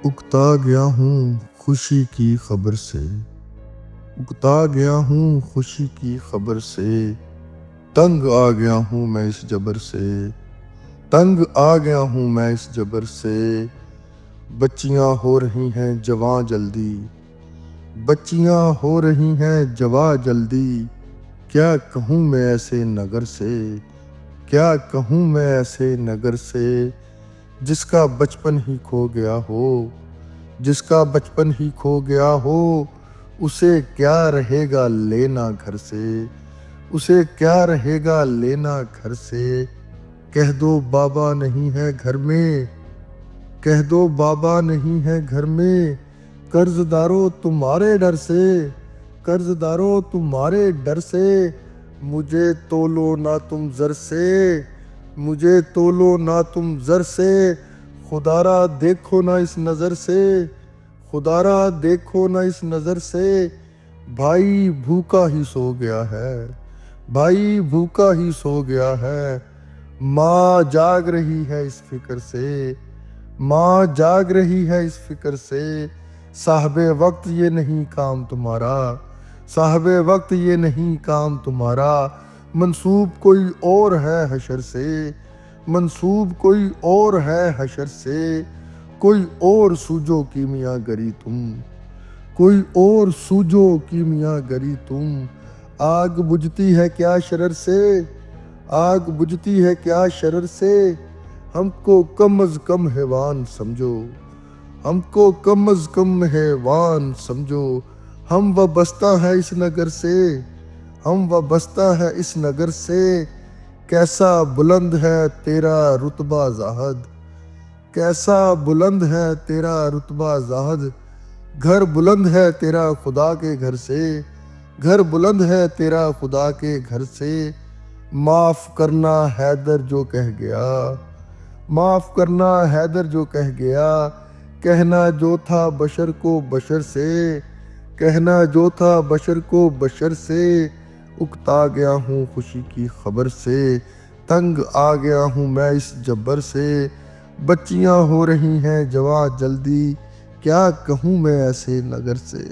उकता गया हूँ खुशी की खबर से, उकता गया हूँ खुशी की खबर से। तंग आ गया हूँ मैं इस जबर से, तंग आ गया हूँ मैं इस जबर से। बच्चियाँ हो रही हैं जवां जल्दी, बच्चियाँ हो रही हैं जवां जल्दी। क्या कहूँ मैं ऐसे नगर से, क्या कहूँ मैं ऐसे नगर से। जिसका बचपन ही खो गया हो, जिसका बचपन ही खो गया हो। उसे क्या रहेगा लेना घर से, उसे क्या रहेगा लेना घर से। कह दो बाबा नहीं है घर में, कह दो बाबा नहीं है घर में। कर्जदारों तुम्हारे डर से, कर्जदारों तुम्हारे डर से। मुझे तोलो ना तुम जर से, मुझे तोलो ना तुम जर से। खुदारा देखो ना इस नज़र से, खुदारा देखो ना इस नज़र से। भाई भूखा ही सो गया है, भाई भूखा ही सो गया है। माँ जाग रही है इस फिक्र से, माँ जाग रही है इस फिक्र से। साहबे वक्त ये नहीं काम तुम्हारा, साहबे वक्त ये नहीं काम तुम्हारा। मंसूब कोई और है हशर से, मंसूब कोई और है हशर से। कोई और सूझो कीमिया गरी तुम, कोई और सूझो कीमिया गरी तुम। आग बुझती है क्या शरर से, आग बुझती है क्या शरर से। हमको कम अज कम हैवान समझो, हमको कम अज कम हैवान समझो। हम वाबस्ता है इस नगर से, हम वाबस्ता है इस नगर से। कैसा बुलंद है तेरा रुतबा ज़ाहद, कैसा बुलंद है तेरा रुतबा ज़ाहद। घर बुलंद है तेरा खुदा के घर से, घर बुलंद है तेरा खुदा के घर से। माफ़ करना हैदर जो कह गया, माफ़ करना हैदर जो कह गया। कहना जो था बशर को बशर से, कहना जो था बशर को बशर से। उकता गया हूँ खुशी की खबर से, तंग आ गया हूँ मैं इस जब्बर से। बच्चियाँ हो रही हैं जवां जल्दी, क्या कहूँ मैं ऐसे नगर से।